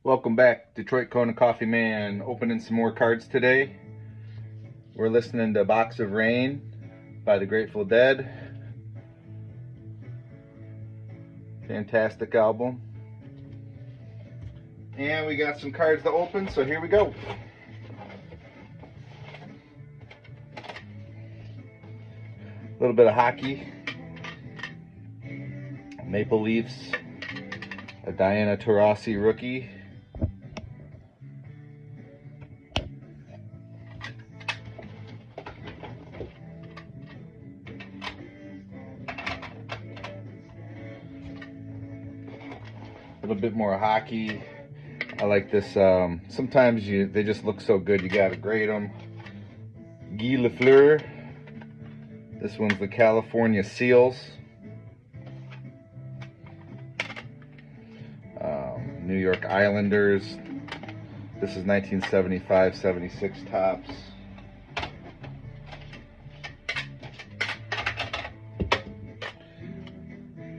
Welcome back, Detroit Kona Coffee Man. Opening some more cards today. We're listening to Box of Rain by the Grateful Dead. Fantastic album. And we got some cards to open, so here we go. A little bit of hockey. Maple Leafs, a Diana Taurasi rookie. A little bit more hockey. I like this. Sometimes they just look so good, you gotta grade them. Guy Lafleur. This one's the California Seals. New York Islanders. This is 1975-76 Topps.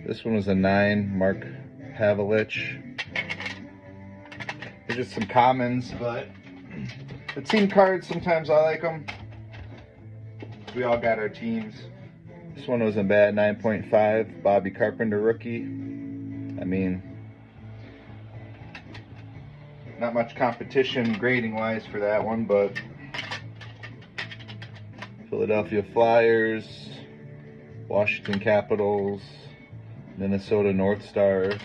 This one was a 9, Mark Pavelich. They're just some commons, but the team cards, sometimes I like them. We all got our teams. This one wasn't bad, 9.5, Bobby Carpenter rookie. I mean, not much competition grading wise for that one, but Philadelphia Flyers, Washington Capitals, Minnesota North Stars.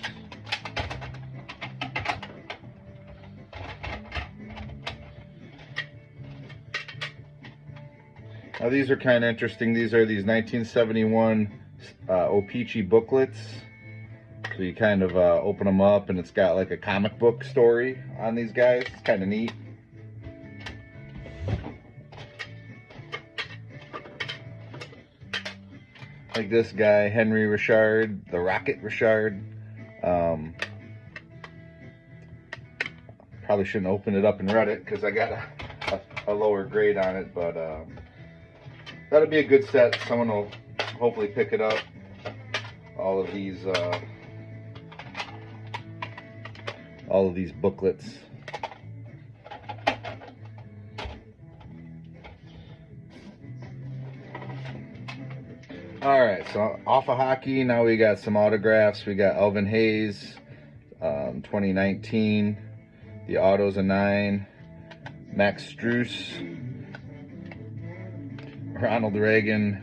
Now these are kind of interesting. These are these 1971 O-Pee-Chee booklets. So you kind of open them up and it's got like a comic book story on these guys. It's kind of neat. Like this guy, Henry Richard, the Rocket Richard. Probably shouldn't open it up and read it because I got a lower grade on it, but that'll be a good set. Someone will hopefully pick it up. All of these booklets. All right, so off of hockey, now we got some autographs. We got Elvin Hayes, 2019. The auto's a 9. Max Strus, Ronald Reagan,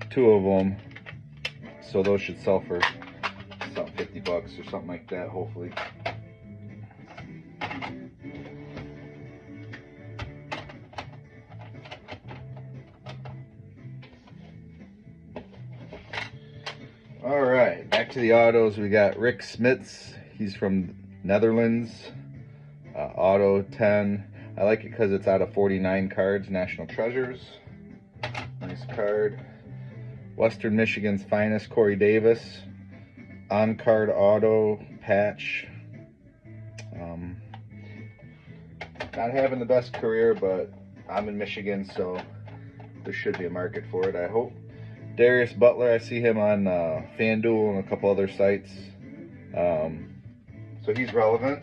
2 of them. So those should sell for something $50 or something like that, hopefully. All right, back to the autos. We got Rick Smits. He's from Netherlands. Auto 10. I like it because it's out of 49 cards. National Treasures. Nice card. Western Michigan's finest, Corey Davis. On-card auto patch. Not having the best career, but I'm in Michigan, so there should be a market for it, I hope. Darius Butler, I see him on FanDuel and a couple other sites. So he's relevant.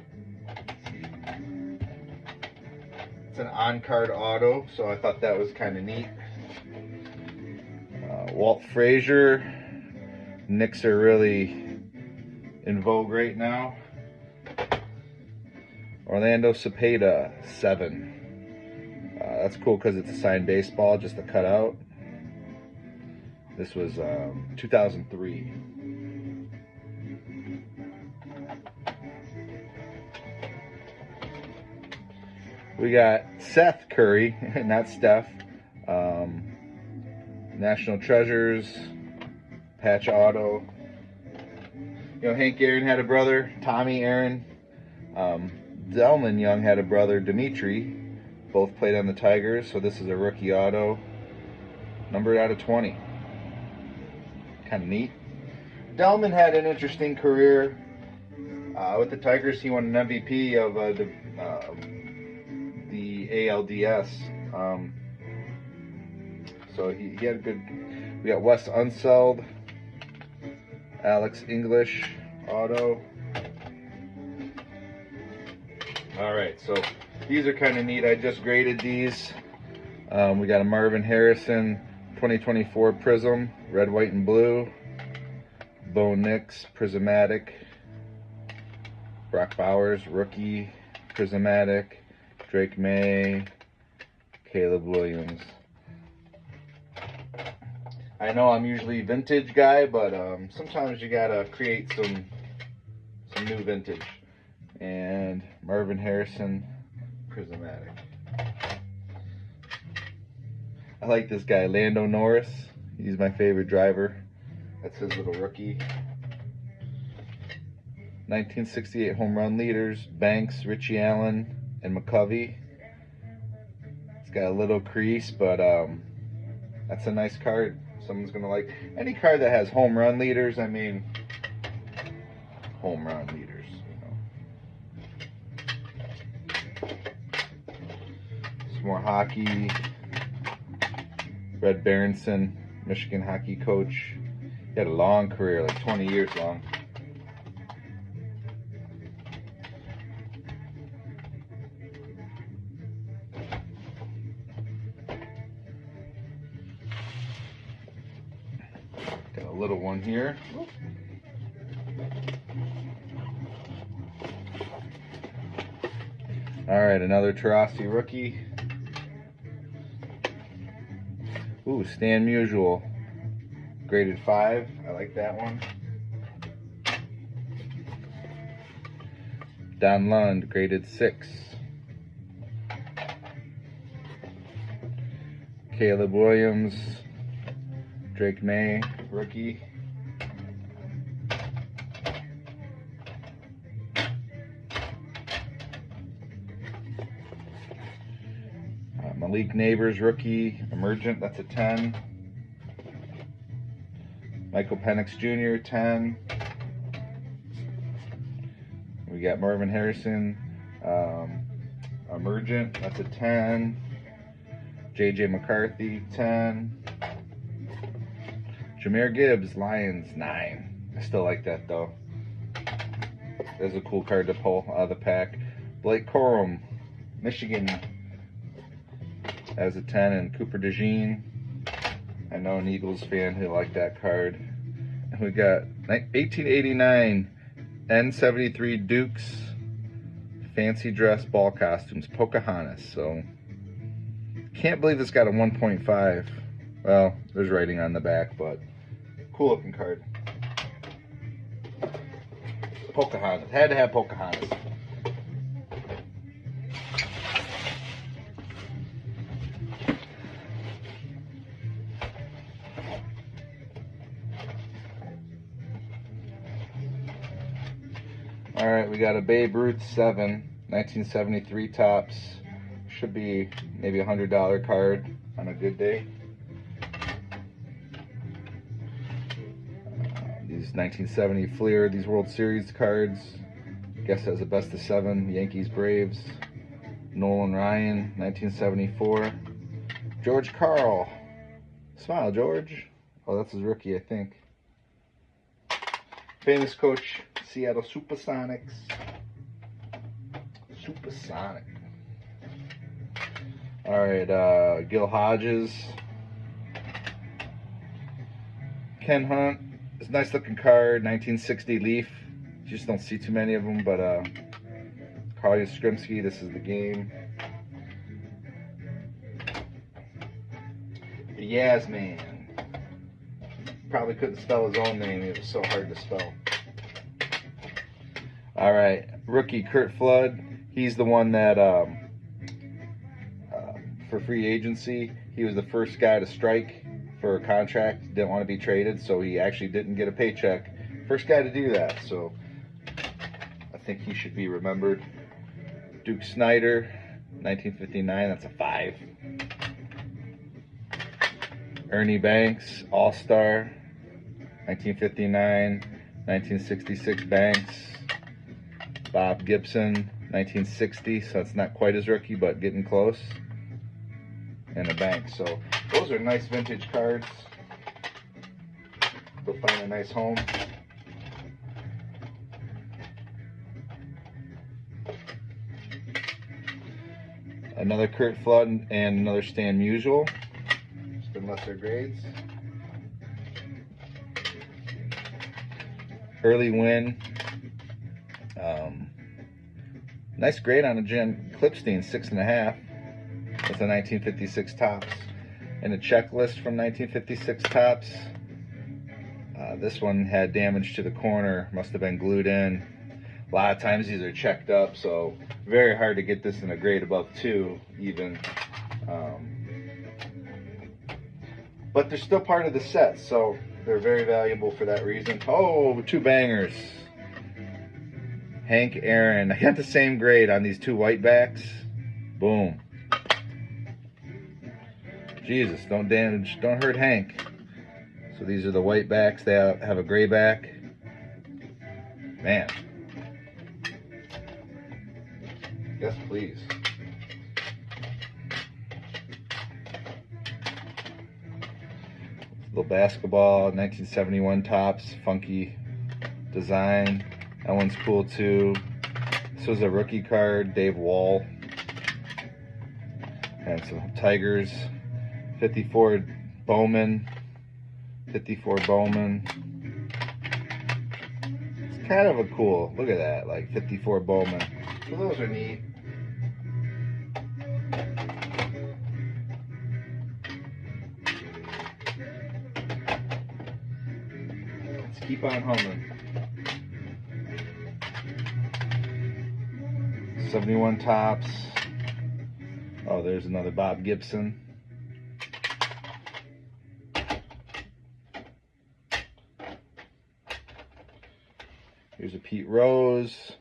It's an on-card auto, so I thought that was kind of neat. Walt Frazier. Knicks are really in vogue right now. Orlando Cepeda, 7. That's cool because it's a signed baseball, just a cutout. This was 2003. We got Seth Curry, not Steph. National Treasures, patch auto. You know, Hank Aaron had a brother, Tommy Aaron. Delman Young had a brother, Dimitri. Both played on the Tigers, so this is a rookie auto. Numbered out of 20. Kind of neat. Delman had an interesting career. With the Tigers, he won an MVP of the ALDS. So he had a good. We got Wes Unseld, Alex English auto. All right, so these are kind of neat. I just graded these. We got a Marvin Harrison 2024 Prism, red, white, and blue. Bo Nix Prismatic. Brock Bowers Rookie Prismatic. Drake May. Caleb Williams. I know I'm usually vintage guy, but sometimes you gotta create some new vintage. And Marvin Harrison Prismatic. I like this guy, Lando Norris. He's my favorite driver. That's his little rookie. 1968 home run leaders, Banks, Richie Allen, and McCovey. It's got a little crease, but that's a nice card. Someone's gonna like any card that has home run leaders. I mean, home run leaders, you know. Some more hockey. Red Berenson, Michigan hockey coach. He had a long career, like 20 years long. Got a little one here. All right, another Tarasi rookie. Ooh, Stan Musial, graded 5. I like that one. Don Lund, graded 6. Caleb Williams, Drake May, rookie. Malik Neighbors, rookie, emergent, that's a 10. Michael Penix Jr., 10. We got Marvin Harrison, emergent, that's a 10. J.J. McCarthy, 10. Jahmyr Gibbs, Lions, 9. I still like that, though. That's a cool card to pull out of the pack. Blake Corum, Michigan, as a 10, and Cooper DeJean. I know an Eagles fan who liked that card. And we got 1889 N73 Dukes fancy dress ball costumes, Pocahontas. So can't believe this got a 1.5. Well, there's writing on the back, but cool looking card. Pocahontas. Had to have Pocahontas. All right, we got a Babe Ruth 7, 1973 tops. Should be maybe $100 card on a good day. These 1970 Fleer, these World Series cards. Guess that's a best of 7. Yankees, Braves. Nolan Ryan, 1974. George Karl. Smile, George. Oh, that's his rookie, I think. Famous coach, Seattle Supersonics. Supersonic. All right, Gil Hodges. Ken Hunt. It's a nice looking card, 1960 Leaf. You just don't see too many of them, but Carl Yastrzemski, this is the game. The Yasman. Probably couldn't spell his own name, it was so hard to spell. All right, rookie Curt Flood. He's the one that, for free agency, he was the first guy to strike for a contract, didn't want to be traded, so he actually didn't get a paycheck. First guy to do that, so I think he should be remembered. Duke Snider, 1959, that's a 5. Ernie Banks, All-Star, 1959, 1966 Banks. Bob Gibson, 1960, so it's not quite as rookie, but getting close. And a Banks. So those are nice vintage cards. They'll find a nice home. Another Curt Flood and another Stan Musial, just in lesser grades. Early Win. Nice grade on a Jen Klipstein, 6.5. That's a 1956 Topps. And a checklist from 1956 Topps. This one had damage to the corner, must have been glued in. A lot of times these are checked up, so very hard to get this in a grade above 2 even. But they're still part of the set, so they're very valuable for that reason. Oh, 2 bangers. Hank Aaron. I got the same grade on these 2 white backs. Boom. Jesus, don't hurt Hank. So these are the white backs. They have a gray back. Man. Yes, please. Little basketball, 1971 Topps, funky design. That one's cool too. This was a rookie card, Dave Wall. And some Tigers, 54 Bowman. 54 Bowman. It's kind of a cool, look at that, like 54 Bowman. So those are neat. Let's keep on humming. 71 Topps. Oh, there's another Bob Gibson. Here's a Pete Rose,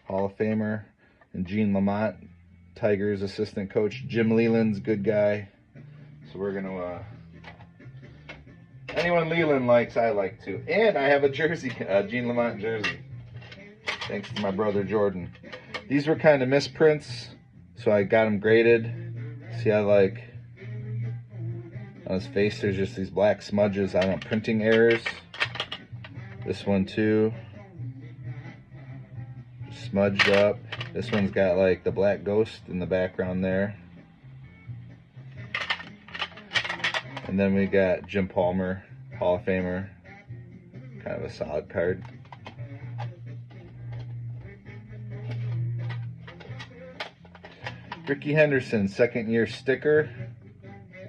Hall of Famer, and Gene Lamont, Tigers assistant coach. Jim Leland's good guy. So we're gonna anyone Leland likes, I like too. And I have a jersey, Gene Lamont jersey. Thanks to my brother Jordan. These were kind of misprints, so I got them graded. See how, like, on his face there's just these black smudges. I don't know, printing errors. This one too, smudged up. This one's got like the black ghost in the background there. And then we got Jim Palmer, Hall of Famer. Kind of a solid card. Rickey Henderson, second year sticker.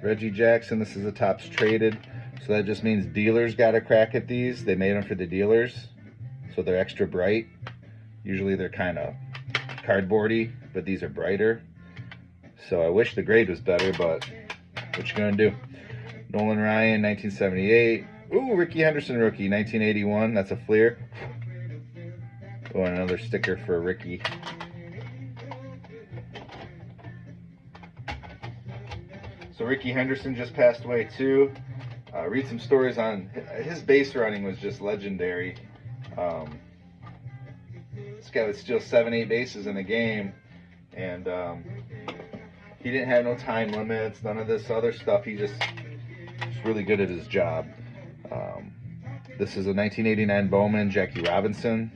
Reggie Jackson, this is a Topps traded. So that just means dealers got a crack at these. They made them for the dealers, so they're extra bright. Usually they're kind of cardboardy, but these are brighter. So I wish the grade was better, but what you gonna do? Nolan Ryan, 1978. Ooh, Rickey Henderson rookie, 1981. That's a Fleer. Oh, and another sticker for Rickey. So Rickey Henderson just passed away too. Read some stories on his base running was just legendary. This guy would steal 7-8 bases in a game, and he didn't have no time limits, none of this other stuff. He just was really good at his job. This is a 1989 Bowman, Jackie Robinson.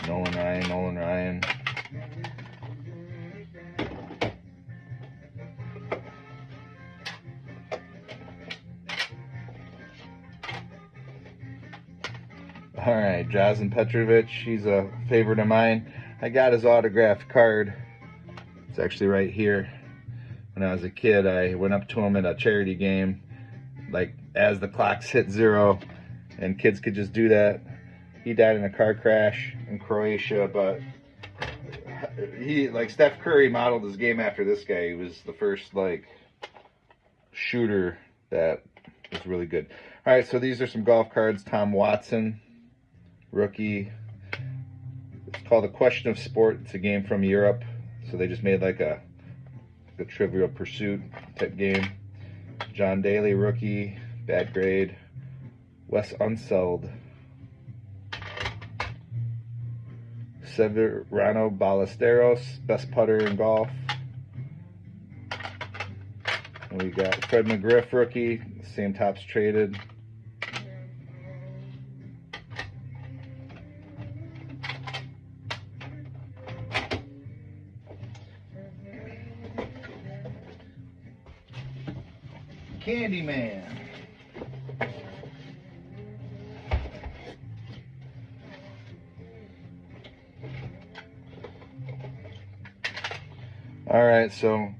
Nolan Ryan. All right, Drazen Petrovic, he's a favorite of mine. I got his autographed card. It's actually right here. When I was a kid, I went up to him at a charity game, like as the clocks hit 0, and kids could just do that. He died in a car crash in Croatia, but he, like Steph Curry, modeled his game after this guy. He was the first, like, shooter that was really good. All right, so these are some golf cards. Tom Watson, rookie. It's called The Question of Sport. It's a game from Europe, so they just made like a Trivial Pursuit type game. John Daly, rookie, bad grade. Wes Unseld. Severano Ballesteros, best putter in golf. And we got Fred McGriff, rookie, same Topps traded. Candyman. All right, so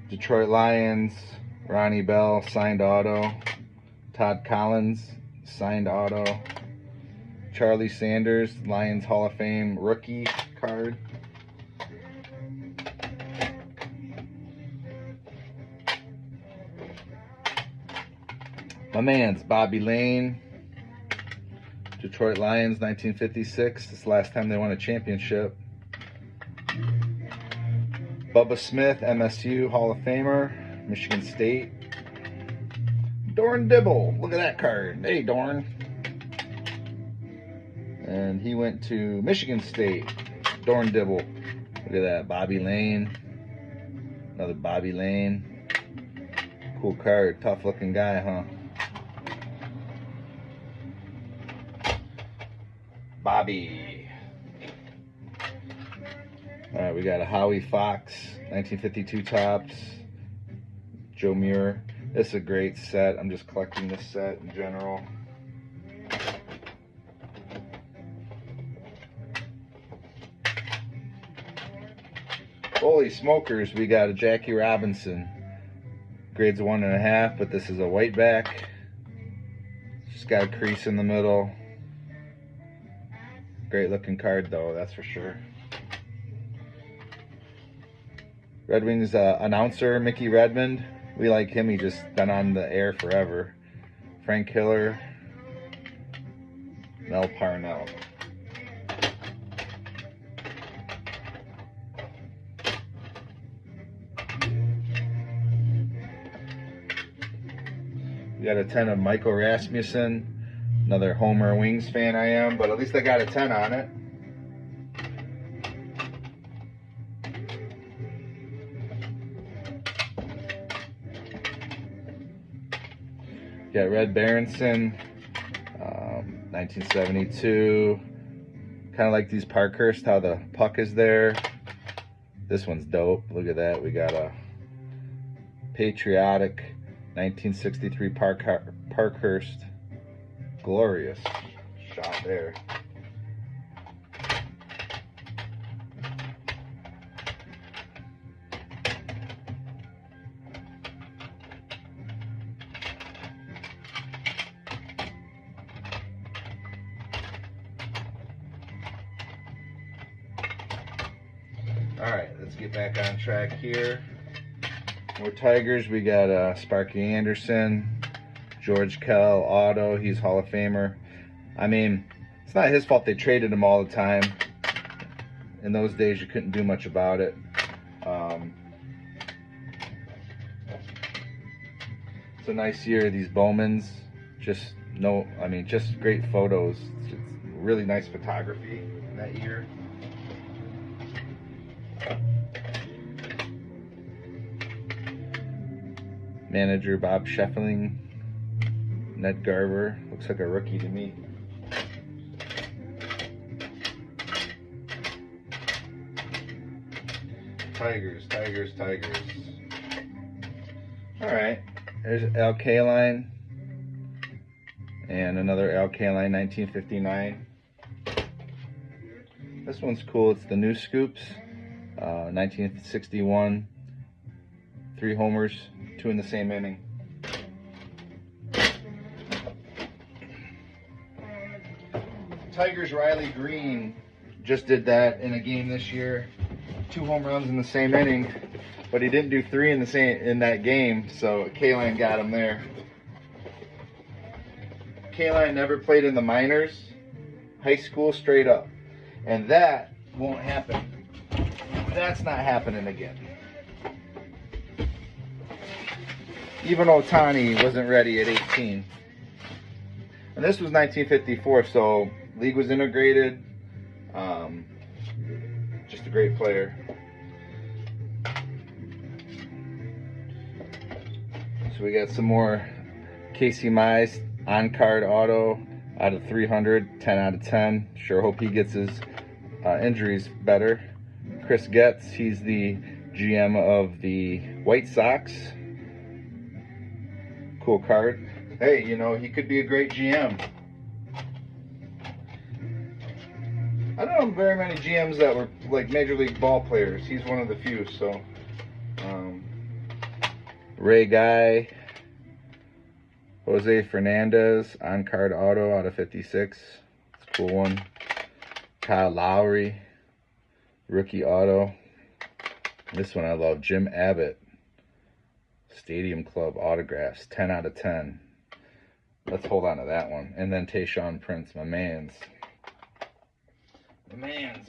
Detroit Lions, Ronnie Bell, signed auto. Todd Collins, signed auto. Charlie Sanders, Lions Hall of Fame rookie card. My man's Bobby Lane, Detroit Lions, 1956. This is the last time they won a championship. Bubba Smith, MSU Hall of Famer, Michigan State. Dorn Dibble, look at that card. Hey, Dorn. And he went to Michigan State. Dorn Dibble. Look at that. Bobby Lane. Another Bobby Lane. Cool card. Tough looking guy, huh? Bobby. All right, we got a Howie Fox, 1952 Topps. Joe Muir. This is a great set. I'm just collecting this set in general. Holy smokers, we got a Jackie Robinson. Grades 1.5, but this is a white back. Just got a crease in the middle. Great looking card though, that's for sure. Red Wings announcer Mickey Redmond. We like him, he just been on the air forever. Frank Hiller. Mel Parnell. We got a 10 of Michael Rasmussen. Another Homer Wings fan I am, but at least I got a 10 on it. Got Red Berenson, 1972. Kind of like these Parkhurst, how the puck is there. This one's dope. Look at that. We got a patriotic 1963 Parkhurst. Glorious shot there. All right, let's get back on track here. More Tigers. We got Sparky Anderson, George Kell, auto. He's Hall of Famer. I mean, it's not his fault they traded him all the time. In those days, you couldn't do much about it. It's a nice year. These Bowmans, just great photos. It's really nice photography that year. Manager Bob Scheffling, Ned Garver, looks like a rookie to me. Tigers. All right, there's Al Kaline and another Al Kaline 1959. This one's cool. It's the New Scoops, 1961. 3 homers, 2 in the same inning. Tigers Riley Green just did that in a game this year. 2 home runs in the same inning, but he didn't do 3 in that game, so Kaline got him there. Kaline never played in the minors, high school straight up, and that won't happen. That's not happening again. Even Ohtani wasn't ready at 18. And this was 1954, so league was integrated. Just a great player. So we got some more Casey Mize on-card auto out of 300, 10 out of 10. Sure hope he gets his injuries better. Chris Getz, he's the GM of the White Sox. cool card. Hey, you know, he could be a great GM. I don't know very many GMs that were like major league ball players. He's one of the few. So, Ray Guy, Jose Fernandez, on-card auto out of 56. It's a cool one. Kyle Lowry, rookie auto. This one I love. Jim Abbott, Stadium Club autographs, 10 out of 10. Let's hold on to that one. And then Tayshaun Prince, my mans. My mans.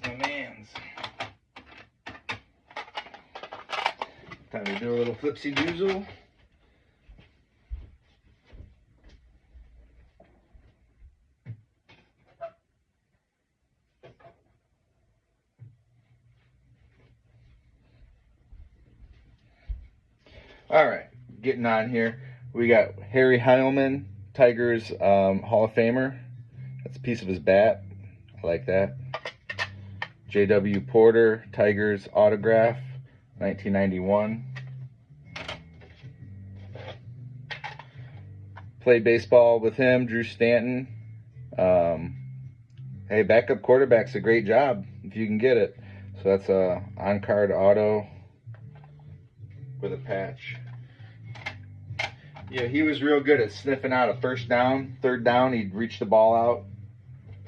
Time to do a little flipsy doozle. All right, getting on here. We got Harry Heilman, Tigers Hall of Famer. That's a piece of his bat. I like that. J.W. Porter, Tigers autograph, 1991. Played baseball with him, Drew Stanton. Hey, backup quarterback's a great job if you can get it. So that's a on-card auto with a patch. Yeah, he was real good at sniffing out a first down, third down. He'd reach the ball out.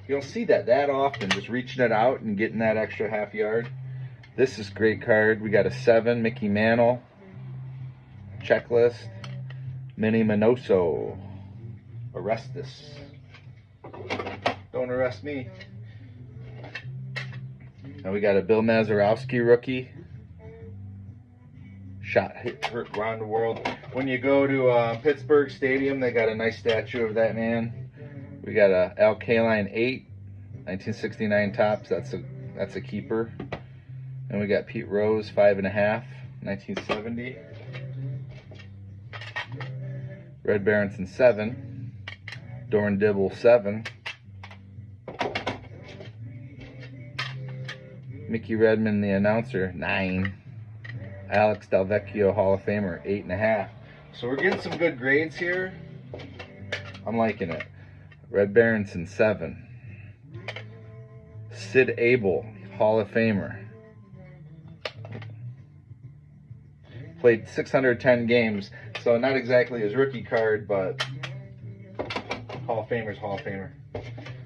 You don't see that often, just reaching it out and getting that extra half yard. This is a great card. We got a 7, Mickey Mantle. Checklist. Minnie Minoso. Arrestus. Don't arrest me. Now we got a Bill Mazeroski rookie. Shot hit around the world. When you go to Pittsburgh Stadium, they got a nice statue of that man. We got a Al Kaline 8, 1969 tops. That's a keeper. And we got Pete Rose 5.5, 1970. Red Berenson 7. Doran Dibble 7. Mickey Redmond, the announcer, 9. Alex Delvecchio, Hall of Famer, 8.5. So we're getting some good grades here. I'm liking it. Red Berenson, 7. Sid Abel, Hall of Famer. Played 610 games, so not exactly his rookie card, but Hall of Famer's Hall of Famer.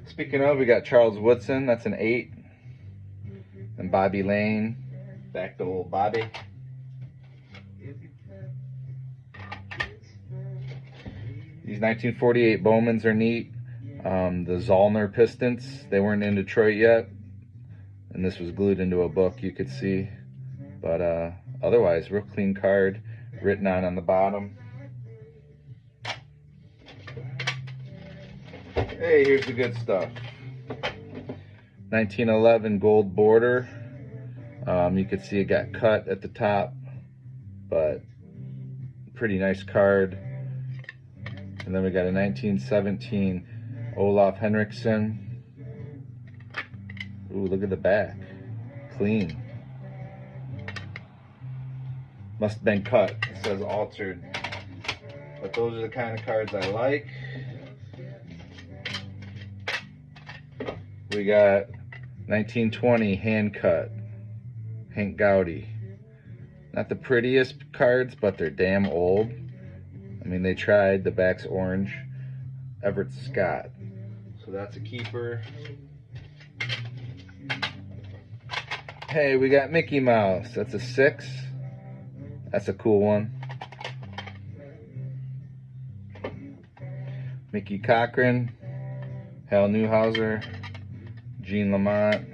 Speaking of, we got Charles Woodson, that's an 8. And Bobby Lane, back to old Bobby. These 1948 Bowmans are neat. The Zollner Pistons, they weren't in Detroit yet. And this was glued into a book, you could see. But otherwise, real clean card, written on the bottom. Hey, here's the good stuff. 1911 gold border. You could see it got cut at the top, but pretty nice card. And then we got a 1917 Olaf Henriksen. Ooh, look at the back. Clean. Must have been cut. It says altered. But those are the kind of cards I like. We got 1920 hand cut. Hank Gowdy. Not the prettiest cards, but they're damn old. I mean, they tried. The back's orange. Everett Scott. So that's a keeper. Hey, we got Mickey Mouse. That's a 6. That's a cool one. Mickey Cochran. Hal Newhouser. Gene Lamont.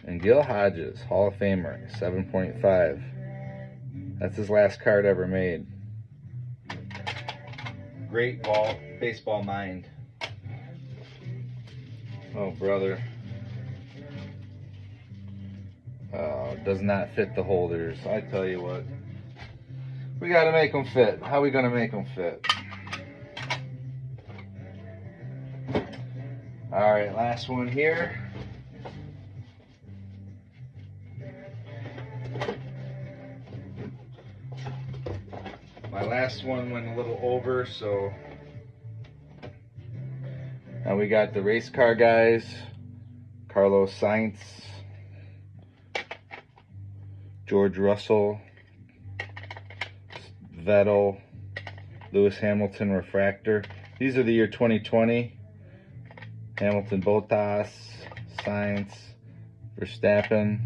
And Gil Hodges, Hall of Famer, 7.5. That's his last card ever made. Great baseball mind. Oh, brother. Does not fit the holders. I tell you what. We got to make them fit. How are we going to make them fit? All right, last one here. My Our last one went a little over, so now we got the race car guys. Carlos Sainz, George Russell, Vettel, Lewis Hamilton refractor. These are the year 2020. Hamilton, Bottas, Sainz, Verstappen.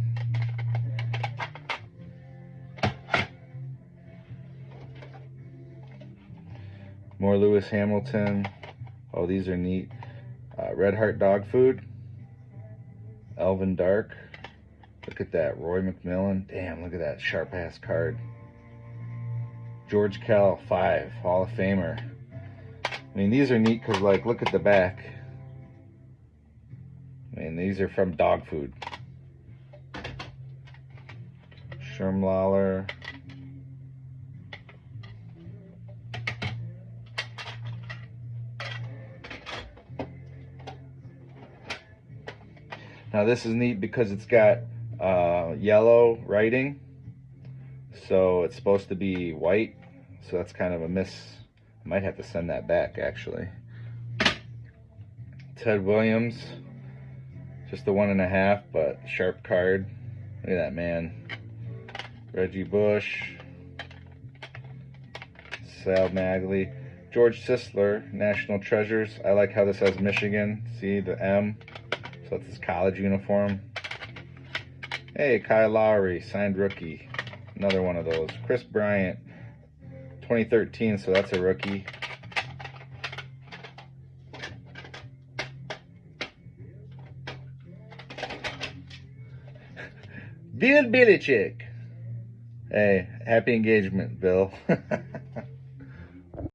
More Lewis Hamilton. Oh, these are neat. Red Heart Dog Food. Elvin Dark. Look at that. Roy McMillan. Damn, look at that sharp ass card. George Kell, 5, Hall of Famer. I mean, these are neat because, like, look at the back. I mean, these are from Dog Food. Shermlauer. Now this is neat because it's got yellow writing, so it's supposed to be white, so that's kind of a miss. I might have to send that back, actually. Ted Williams, just a 1.5, but sharp card. Look at that man. Reggie Bush, Sal Magley, George Sisler, National Treasures. I like how this has Michigan. See the M? So it's his college uniform. Hey, Kyle Lowry, signed rookie. Another one of those. Chris Bryant, 2013, so that's a rookie. Bill Belichick. Hey, happy engagement, Bill.